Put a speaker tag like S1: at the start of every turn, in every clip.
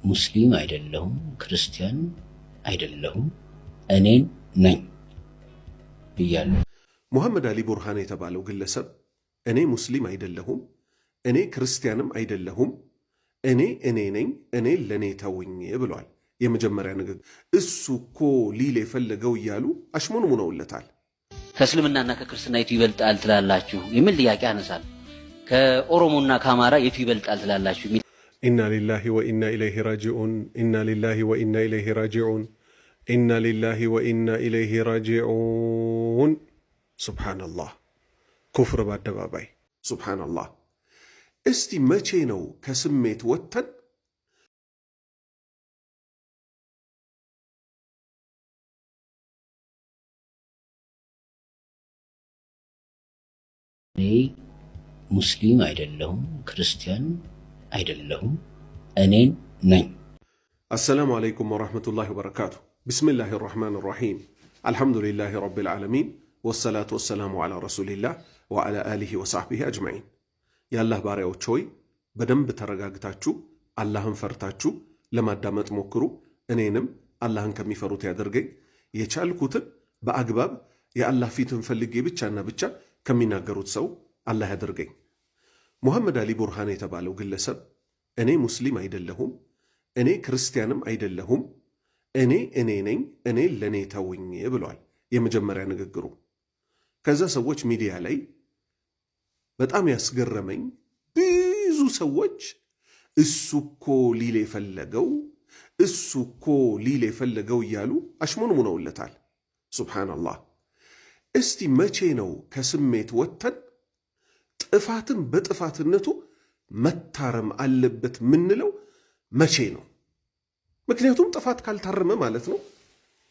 S1: ሙስሊም አይደለሁም፣ ክርስቲያን አይደለሁም፣ እኔን ነኝ ብያለሁ።
S2: ሙሐመድ አሊ ቡርሃን የተባለው ግለሰብ እኔ ሙስሊም አይደለሁም፣ እኔ ክርስቲያንም አይደለሁም፣ እኔ ነኝ፣ እኔ ለኔ ተውኝ ብሏል። የመጀመሪያ ንግግር እሱ እኮ ሊል የፈለገው እያሉ አሽሞንሙነውለታል።
S1: ከእስልምናና ከክርስትና የቱ ይበልጣል ትላላችሁ የሚል ጥያቄ አነሳል። ከኦሮሞና ከአማራ የቱ ይበልጣል ትላላችሁ?
S2: ኢና ሊላሂ ወኢና ኢለይሂ ራጂዑን፣ ኢና ሊላሂ ወኢና ኢለይሂ ራጂዑን፣ ኢና ሊላሂ ወኢና ኢለይሂ ራጂዑን። ሱብሓነላህ፣ ኩፍር በአደባባይ ሱብሓነላህ። እስቲ መቼ ነው ከስሜት ወጥተን
S1: እኔ ሙስሊም አይደለሁም፣ ክርስቲያን አይደለሁም፣ እኔን ነኝ።
S2: አሰላሙ አለይኩም ወራህመቱላሂ ወበረካቱ። ቢስሚላሂ ራህማን ራሒም አልሐምዱሊላሂ ረቢል ዓለሚን ወሰላቱ ወሰላሙ ዓላ ረሱሊላህ ወዓላ አሊሂ ወሰሕቢሂ አጅመዒን። የአላህ ባሪያዎች ሆይ በደንብ ተረጋግታችሁ አላህን ፈርታችሁ ለማዳመጥ ሞክሩ። እኔንም አላህን ከሚፈሩት ያደርገኝ፣ የቻልኩትን በአግባብ የአላህ ፊትን ፈልጌ ብቻና ብቻ ከሚናገሩት ሰው አላህ ያደርገኝ። ሙሐመድ አሊ ቡርሃን የተባለው ግለሰብ እኔ ሙስሊም አይደለሁም፣ እኔ ክርስቲያንም አይደለሁም፣ እኔ ነኝ፣ እኔ ለኔ ተውኝ ብሏል። የመጀመሪያ ንግግሩ። ከዛ ሰዎች ሚዲያ ላይ በጣም ያስገረመኝ ብዙ ሰዎች እሱ እኮ ሊል የፈለገው እያሉ አሽሞንሙነውለታል። ሱብሓነላህ። እስቲ መቼ ነው ከስሜት ወጥተን ጥፋትን በጥፋትነቱ መታረም አለበት ምንለው? መቼ ነው? ምክንያቱም ጥፋት ካልታረመ ማለት ነው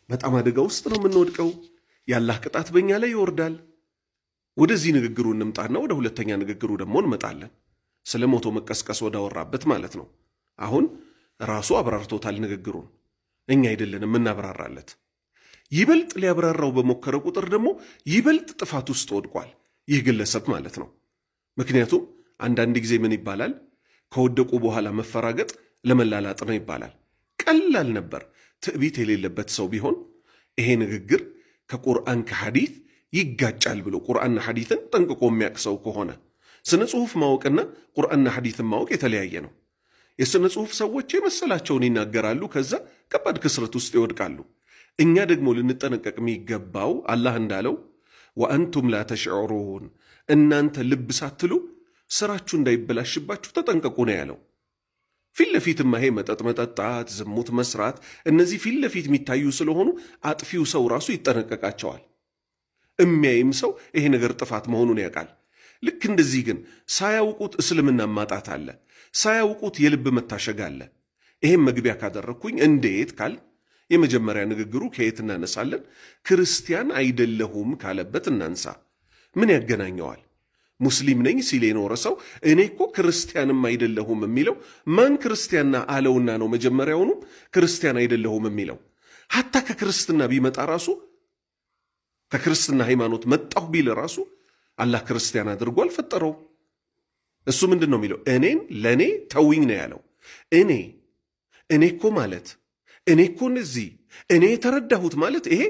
S2: በጣም አደጋ ውስጥ ነው የምንወድቀው። የአላህ ቅጣት በእኛ ላይ ይወርዳል። ወደዚህ ንግግሩ እንምጣና ወደ ሁለተኛ ንግግሩ ደግሞ እንመጣለን። ስለ ሞቶ መቀስቀስ ወዳወራበት ማለት ነው። አሁን ራሱ አብራርቶታል ንግግሩን፣ እኛ አይደለንም የምናብራራለት። ይበልጥ ሊያብራራው በሞከረ ቁጥር ደግሞ ይበልጥ ጥፋት ውስጥ ወድቋል ይህ ግለሰብ ማለት ነው። ምክንያቱም አንዳንድ ጊዜ ምን ይባላል? ከወደቁ በኋላ መፈራገጥ ለመላላጥ ነው ይባላል። ቀላል ነበር ትዕቢት የሌለበት ሰው ቢሆን ይሄ ንግግር ከቁርአን ከሐዲት ይጋጫል ብሎ ቁርአንና ሐዲትን ጠንቅቆ የሚያውቅ ሰው ከሆነ። ስነ ጽሑፍ ማወቅና ቁርአንና ሐዲትን ማወቅ የተለያየ ነው። የስነ ጽሑፍ ሰዎች የመሰላቸውን ይናገራሉ፣ ከዛ ከባድ ክስረት ውስጥ ይወድቃሉ። እኛ ደግሞ ልንጠነቀቅ የሚገባው አላህ እንዳለው ወአንቱም ላ ተሽዑሩን፣ እናንተ ልብ ሳትሉ ስራችሁ እንዳይበላሽባችሁ ተጠንቀቁ ነው ያለው። ፊት ለፊትማ ይሄ መጠጥ መጠጣት፣ ዝሙት መስራት፣ እነዚህ ፊት ለፊት የሚታዩ ስለሆኑ አጥፊው ሰው ራሱ ይጠነቀቃቸዋል። የሚያይም ሰው ይሄ ነገር ጥፋት መሆኑን ያውቃል። ልክ እንደዚህ ግን ሳያውቁት እስልምና ማጣት አለ፣ ሳያውቁት የልብ መታሸግ አለ። ይሄም መግቢያ ካደረግኩኝ እንዴት ካል የመጀመሪያ ንግግሩ ከየት እናነሳለን? ክርስቲያን አይደለሁም ካለበት እናንሳ። ምን ያገናኘዋል? ሙስሊም ነኝ ሲል የኖረ ሰው እኔ እኮ ክርስቲያንም አይደለሁም የሚለው ማን ክርስቲያና አለውና ነው መጀመሪያውኑ ክርስቲያን አይደለሁም የሚለው? ሐታ ከክርስትና ቢመጣ ራሱ ከክርስትና ሃይማኖት መጣሁ ቢል ራሱ አላህ ክርስቲያን አድርጎ አልፈጠረው። እሱ ምንድን ነው የሚለው? እኔን ለእኔ ተውኝ ነው ያለው። እኔ እኮ ማለት እኔ እኮ እነዚህ እኔ የተረዳሁት ማለት ይሄ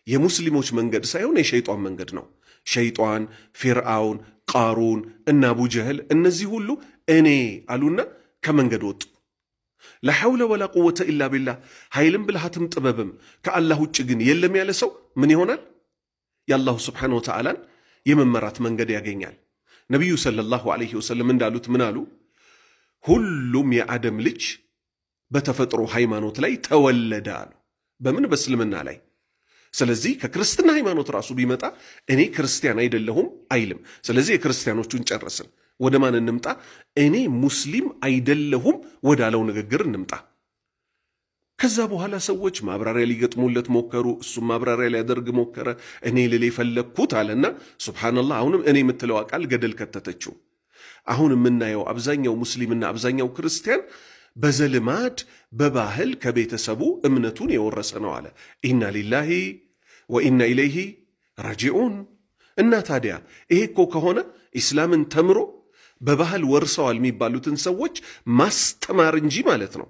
S2: የሙስሊሞች መንገድ ሳይሆን የሸይጧን መንገድ ነው። ሸይጧን፣ ፊርዓውን፣ ቃሩን እና አቡጀህል እነዚህ ሁሉ እኔ አሉና ከመንገድ ወጡ። ላሐውለ ወላ ቁወተ ኢላ ቢላህ። ኃይልም ብልሃትም ጥበብም ከአላህ ውጭ ግን የለም ያለ ሰው ምን ይሆናል? የአላሁ ስብሓነሁ ወተዓላን የመመራት መንገድ ያገኛል። ነቢዩ ሰለላሁ ዐለይሂ ወሰለም እንዳሉት ምን አሉ? ሁሉም የአደም ልጅ በተፈጥሮ ሃይማኖት ላይ ተወለደ አሉ። በምን? በእስልምና ላይ። ስለዚህ ከክርስትና ሃይማኖት ራሱ ቢመጣ እኔ ክርስቲያን አይደለሁም አይልም። ስለዚህ የክርስቲያኖቹን ጨረስን። ወደ ማን እንምጣ? እኔ ሙስሊም አይደለሁም ወዳለው ንግግር እንምጣ። ከዛ በኋላ ሰዎች ማብራሪያ ሊገጥሙለት ሞከሩ። እሱም ማብራሪያ ሊያደርግ ሞከረ። እኔ ልል የፈለግኩት አለና ሱብሓነላህ፣ አሁንም እኔ የምትለው ቃል ገደል ከተተችው። አሁን የምናየው አብዛኛው ሙስሊምና አብዛኛው ክርስቲያን በዘልማድ በባህል ከቤተሰቡ እምነቱን የወረሰ ነው አለ። ኢና ሊላሂ ወኢና ኢለይሂ ራጂዑን። እና ታዲያ ይሄ እኮ ከሆነ ኢስላምን ተምሮ በባህል ወርሰዋል የሚባሉትን ሰዎች ማስተማር እንጂ ማለት ነው።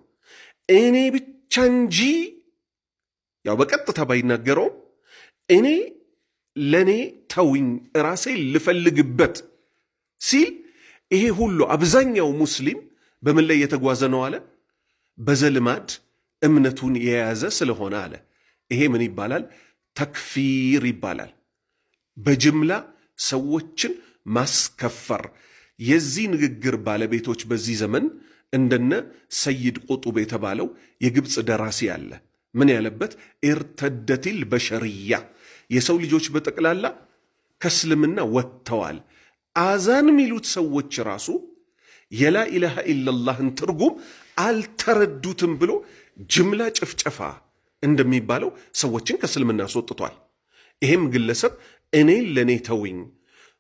S2: እኔ ብቻ እንጂ ያው በቀጥታ ባይናገረውም እኔ ለኔ ተውኝ ራሴ ልፈልግበት ሲል ይሄ ሁሉ አብዛኛው ሙስሊም በምን ላይ የተጓዘ ነው አለ? በዘልማድ እምነቱን የያዘ ስለሆነ አለ። ይሄ ምን ይባላል? ተክፊር ይባላል። በጅምላ ሰዎችን ማስከፈር። የዚህ ንግግር ባለቤቶች በዚህ ዘመን እንደነ ሰይድ ቁጡብ የተባለው የግብፅ ደራሲ አለ። ምን ያለበት? ኢርተደቲል በሸርያ የሰው ልጆች በጠቅላላ ከእስልምና ወጥተዋል። አዛን የሚሉት ሰዎች ራሱ የላ ኢላሃ ኢለላህን ትርጉም አልተረዱትም ብሎ ጅምላ ጭፍጨፋ እንደሚባለው ሰዎችን ከእስልምና አስወጥቷል። ይሄም ግለሰብ እኔ ለእኔ ተውኝ፣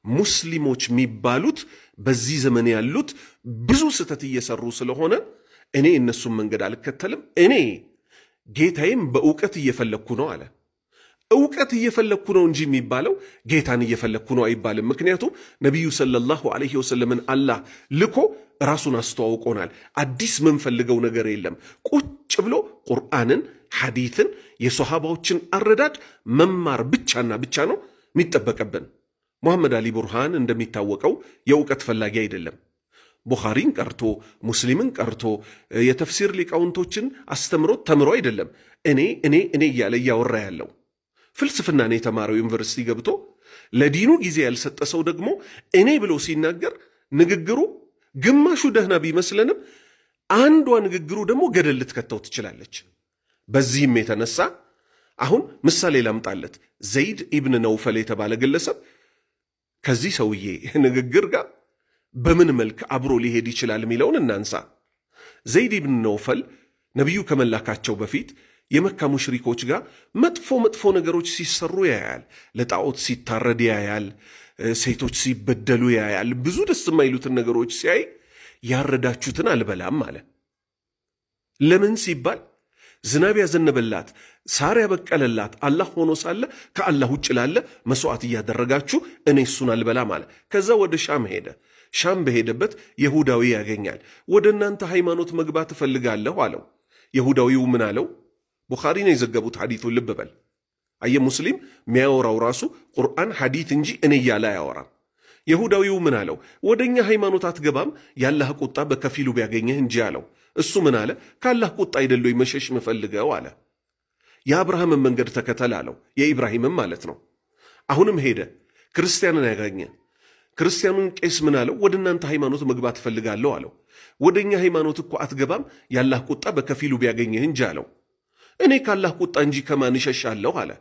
S2: ሙስሊሞች የሚባሉት በዚህ ዘመን ያሉት ብዙ ስህተት እየሰሩ ስለሆነ እኔ እነሱን መንገድ አልከተልም፣ እኔ ጌታዬም በእውቀት እየፈለግኩ ነው አለ። እውቀት እየፈለግኩ ነው እንጂ የሚባለው ጌታን እየፈለግኩ ነው አይባልም። ምክንያቱም ነቢዩ ሰለላሁ ዐለይሂ ወሰለምን አላህ ልኮ ራሱን አስተዋውቆናል። አዲስ ምንፈልገው ነገር የለም። ቁጭ ብሎ ቁርአንን፣ ሐዲትን፣ የሶሃባዎችን አረዳድ መማር ብቻና ብቻ ነው የሚጠበቅብን። ሙሐመድ አሊ ቡርሃን እንደሚታወቀው የእውቀት ፈላጊ አይደለም። ቡኻሪን ቀርቶ ሙስሊምን ቀርቶ የተፍሲር ሊቃውንቶችን አስተምሮት ተምሮ አይደለም እኔ እያለ እያወራ ያለው። ፍልስፍናን የተማረው ዩኒቨርሲቲ ገብቶ ለዲኑ ጊዜ ያልሰጠ ሰው ደግሞ እኔ ብሎ ሲናገር ንግግሩ ግማሹ ደህና ቢመስለንም አንዷ ንግግሩ ደግሞ ገደል ልትከተው ትችላለች። በዚህም የተነሳ አሁን ምሳሌ ላምጣለት። ዘይድ ኢብን ነውፈል የተባለ ግለሰብ ከዚህ ሰውዬ ንግግር ጋር በምን መልክ አብሮ ሊሄድ ይችላል የሚለውን እናንሳ። ዘይድ ኢብን ነውፈል ነቢዩ ከመላካቸው በፊት የመካ ሙሽሪኮች ጋር መጥፎ ነገሮች ሲሰሩ ያያል። ለጣዖት ሲታረድ ያያል። ሴቶች ሲበደሉ ያያል። ብዙ ደስ የማይሉትን ነገሮች ሲያይ ያረዳችሁትን አልበላም አለ። ለምን ሲባል ዝናብ ያዘነበላት ሳር ያበቀለላት አላህ ሆኖ ሳለ ከአላህ ውጭ ላለ መስዋዕት እያደረጋችሁ እኔ እሱን አልበላም አለ። ከዛ ወደ ሻም ሄደ። ሻም በሄደበት የሁዳዊ ያገኛል። ወደ እናንተ ሃይማኖት መግባት እፈልጋለሁ አለው። የሁዳዊው ምን አለው? ቡኻሪ ነው የዘገቡት ሐዲቱን ልብ በል። አየ ሙስሊም የሚያወራው ራሱ ቁርአን ሐዲት እንጂ እኔ እያለ አያወራም። የሁዳዊው ምን አለው? ወደኛ ሃይማኖት አትገባም የአላህ ቁጣ በከፊሉ ቢያገኘህ እንጂ አለው። እሱ ምን አለ? ከአላህ ቁጣ አይደለይ መሸሽ ምፈልገው አለ። የአብርሃምን መንገድ ተከተል አለው። የኢብራሂምም ማለት ነው። አሁንም ሄደ፣ ክርስቲያንን ያገኘ። ክርስቲያኑን ቄስ ምን አለው? ወደ እናንተ ሃይማኖት መግባት እፈልጋለሁ አለው። ወደኛ ሃይማኖት እኮ አትገባም የአላህ ቁጣ በከፊሉ ቢያገኘህ እንጂ አለው። እኔ ከአላህ ቁጣ እንጂ ከማን እሸሻለሁ አለ።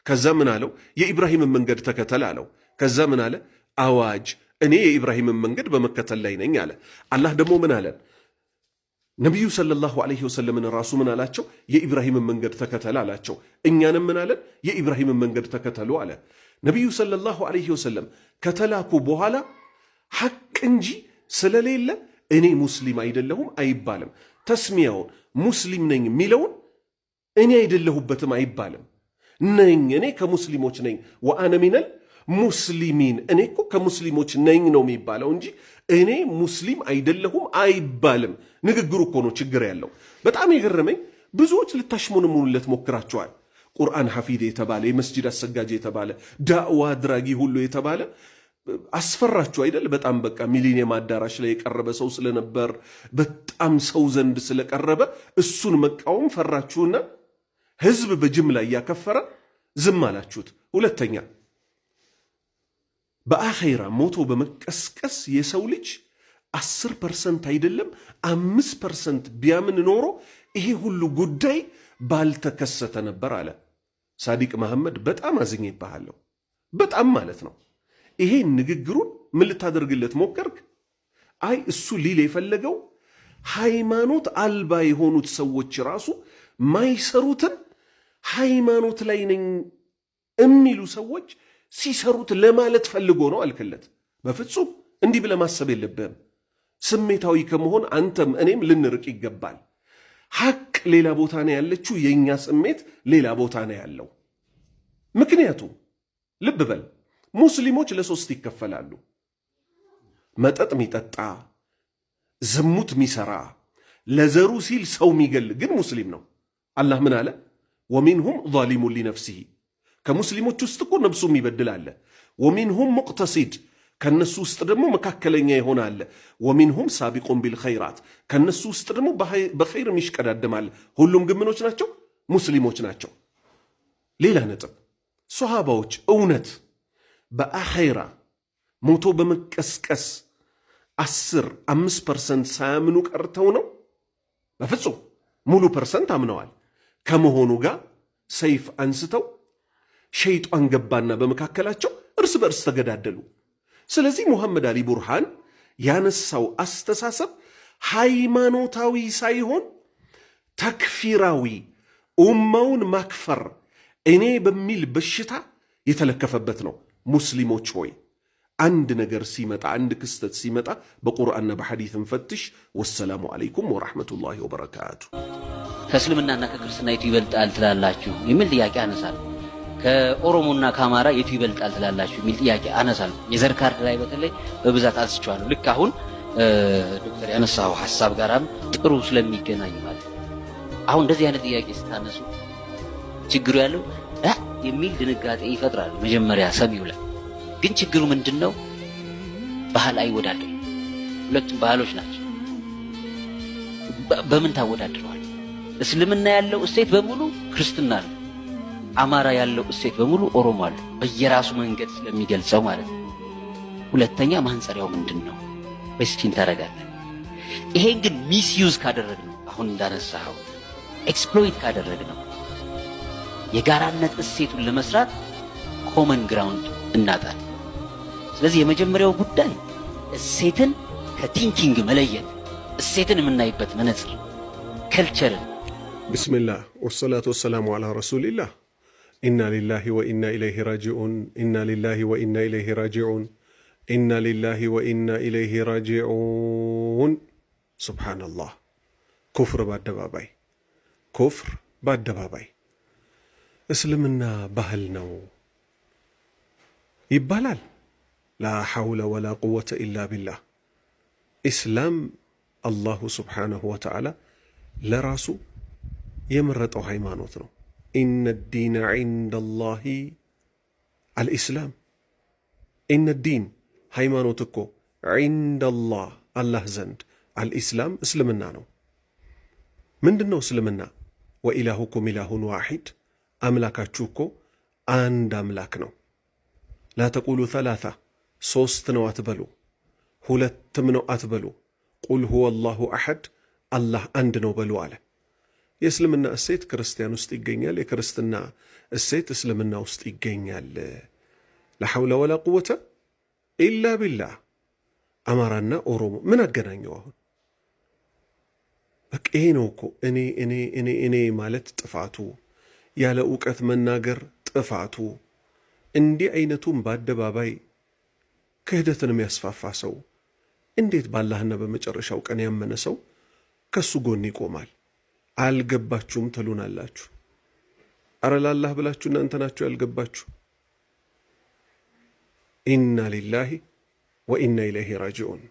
S2: ከዛ ምን አለው? የኢብራሂምን መንገድ ተከተል አለው። ከዛ ምን አለ? አዋጅ እኔ የኢብራሂምን መንገድ በመከተል ላይ ነኝ አለ። አላህ ደግሞ ምን አለ? ነቢዩ ሰለላሁ ዐለይሂ ወሰለምን ራሱ ምን አላቸው? የኢብራሂምን መንገድ ተከተል አላቸው። እኛንም ምን አለን? የኢብራሂምን መንገድ ተከተሉ አለ። ነቢዩ ሰለላሁ ዐለይሂ ወሰለም ከተላኩ በኋላ ሐቅ እንጂ ስለሌለ እኔ ሙስሊም አይደለሁም አይባልም። ተስሚያውን ሙስሊም ነኝ የሚለውን እኔ አይደለሁበትም አይባልም። ነኝ እኔ ከሙስሊሞች ነኝ፣ ወአነ ሚነል ሙስሊሚን እኔ እኮ ከሙስሊሞች ነኝ ነው የሚባለው እንጂ እኔ ሙስሊም አይደለሁም አይባልም። ንግግሩ እኮ ነው ችግር ያለው። በጣም የገረመኝ ብዙዎች ልታሽሞንሙኑለት ሞክራቸዋል። ቁርአን ሐፊዝ የተባለ የመስጂድ አሰጋጅ የተባለ ዳዕዋ አድራጊ ሁሉ የተባለ አስፈራችሁ አይደል? በጣም በቃ ሚሊኒየም አዳራሽ ላይ የቀረበ ሰው ስለነበር በጣም ሰው ዘንድ ስለቀረበ እሱን መቃወም ፈራችሁና ህዝብ በጅምላ እያከፈረ ዝም አላችሁት። ሁለተኛ በአኼራ ሞቶ በመቀስቀስ የሰው ልጅ 10% አይደለም 5% ቢያምን ኖሮ ይሄ ሁሉ ጉዳይ ባልተከሰተ ነበር አለ ሳዲቅ መሐመድ። በጣም አዝኜብሃለሁ፣ በጣም ማለት ነው። ይሄ ንግግሩን ምን ልታደርግለት ሞከርክ? አይ እሱ ሊል የፈለገው ሃይማኖት አልባ የሆኑት ሰዎች ራሱ ማይሰሩትን ሃይማኖት ላይ ነኝ የሚሉ ሰዎች ሲሰሩት ለማለት ፈልጎ ነው አልክለት። በፍጹም እንዲህ ብለህ ማሰብ የለብህም። ስሜታዊ ከመሆን አንተም እኔም ልንርቅ ይገባል። ሐቅ ሌላ ቦታ ነው ያለችው፣ የእኛ ስሜት ሌላ ቦታ ነው ያለው። ምክንያቱም ልብ በል ሙስሊሞች ለሶስት ይከፈላሉ። መጠጥ ሚጠጣ፣ ዝሙት ሚሰራ፣ ለዘሩ ሲል ሰው የሚገል ግን ሙስሊም ነው። አላህ ምን አለ? ወሚንሁም ዛሊሙን ሊነፍሲሂ ከሙስሊሞች ውስጥ እኮ ነፍሱ የሚበድል አለ። ወሚንሁም ሙቅተሲድ ከነሱ ውስጥ ደግሞ መካከለኛ የሆነ አለ። ወሚንሁም ሳቢቁን ቢልኸይራት ከነሱ ውስጥ ደግሞ በኸይር የሚሽቀዳደም አለ። ሁሉም ግን ምኖች ናቸው? ሙስሊሞች ናቸው። ሌላ ነጥብ፣ ሶሃባዎች እውነት በአኸይራ ሞቶ በመቀስቀስ 5% ሳያምኑ ቀርተው ነው? በፍጹም ሙሉ ፐርሰንት አምነዋል። ከመሆኑ ጋር ሰይፍ አንስተው ሸይጣን ገባና በመካከላቸው እርስ በርስ ተገዳደሉ። ስለዚህ ሙሐመድ አሊ ቡርሃን ያነሳው አስተሳሰብ ሃይማኖታዊ ሳይሆን ተክፊራዊ፣ ኡማውን ማክፈር እኔ በሚል በሽታ የተለከፈበት ነው። ሙስሊሞች ሆይ አንድ ነገር ሲመጣ፣ አንድ ክስተት ሲመጣ በቁርአንና በሐዲስ እንፈትሽ። ወሰላሙ አለይኩም ወራህመቱላሂ ወበረካቱ።
S1: ከእስልምናና ከክርስትና የቱ ይበልጣል ትላላችሁ የሚል ጥያቄ አነሳለሁ። ከኦሮሞና ከአማራ የቱ ይበልጣል ትላላችሁ የሚል ጥያቄ አነሳለሁ። የዘር ካርድ ላይ በተለይ በብዛት አንስቼዋለሁ። ልክ አሁን ዶክተር ያነሳው ሐሳብ ጋራም ጥሩ ስለሚገናኝ ማለት ነው። አሁን እንደዚህ አይነት ጥያቄ ስታነሱ ችግሩ ያለው የሚል ድንጋጤ ይፈጥራል መጀመሪያ ሰሚው ላይ። ግን ችግሩ ምንድነው? ባህል አይወዳደርም። ሁለቱም ባህሎች ናቸው። በምን ታወዳድረዋል? እስልምና ያለው እሴት በሙሉ ክርስትና ነው። አማራ ያለው እሴት በሙሉ ኦሮሞ አለ። በየራሱ መንገድ ስለሚገልጸው ማለት ነው። ሁለተኛ ማንጸሪያው ምንድነው? በስቲን ታረጋለህ። ይሄን ግን ሚስዩዝ ካደረግነው፣ አሁን እንዳነሳው ኤክስፕሎይት ካደረግነው የጋራነት እሴቱን ለመስራት ኮመን ግራውንድ እናጣል። ስለዚህ የመጀመሪያው ጉዳይ እሴትን ከቲንኪንግ መለየት፣ እሴትን የምናይበት መነጽር፣ ከልቸርን።
S2: ቢስሚላህ ወሰላቱ ወሰላሙ አላ ረሱሊላህ። ኢና ሊላሂ ወኢና ኢለይሂ ራጂዑን፣ ኢና ሊላሂ ወኢና ኢለይሂ ራጂዑን፣ ኢና ሊላሂ ወኢና ኢለይሂ ራጂዑን። ሱብሓነላህ። ኩፍር በአደባባይ፣ ኩፍር በአደባባይ። እስልምና ባህል ነው ይባላል። ላ ሐውለ ወላ ቁወተ ኢላ ቢላህ። ኢስላም አላሁ ስብሓነሁ ወተዓላ ለራሱ የመረጠው ሃይማኖት ነው። ኢነ ዲነ ዒንደላሂ አልኢስላም። ኢነ ዲን ሃይማኖት እኮ ዒንደላህ አላህ ዘንድ አልኢስላም እስልምና ነው። ምንድን ነው እስልምና? ወኢላሁኩም ኢላሁን ዋሒድ፣ አምላካችሁ እኮ አንድ አምላክ ነው። ላ ተቁሉ ሰላሳ፣ ሶስት ነው አትበሉ፣ ሁለትም ነው አትበሉ። ቁል ሁወ አላሁ አሐድ፣ አላህ አንድ ነው በሉ አለ። የእስልምና እሴት ክርስቲያን ውስጥ ይገኛል። የክርስትና እሴት እስልምና ውስጥ ይገኛል። ላ ሐውለ ወላ ቁወተ ኢላ ቢላህ። አማራና ኦሮሞ ምን አገናኘው? አሁን በቃ ይሄ ነው እኮ እኔ እኔ እኔ እኔ ማለት ጥፋቱ፣ ያለ ዕውቀት መናገር ጥፋቱ። እንዲህ አይነቱም በአደባባይ ክህደትን የሚያስፋፋ ሰው እንዴት በአላህና በመጨረሻው ቀን ያመነ ሰው ከሱ ጎን ይቆማል? አልገባችሁም ትሉናላችሁ። አረ ለአላህ ብላችሁ እናንተ ናችሁ ያልገባችሁ። ኢና ሊላሂ ወኢና ኢለይሂ ራጂዑን።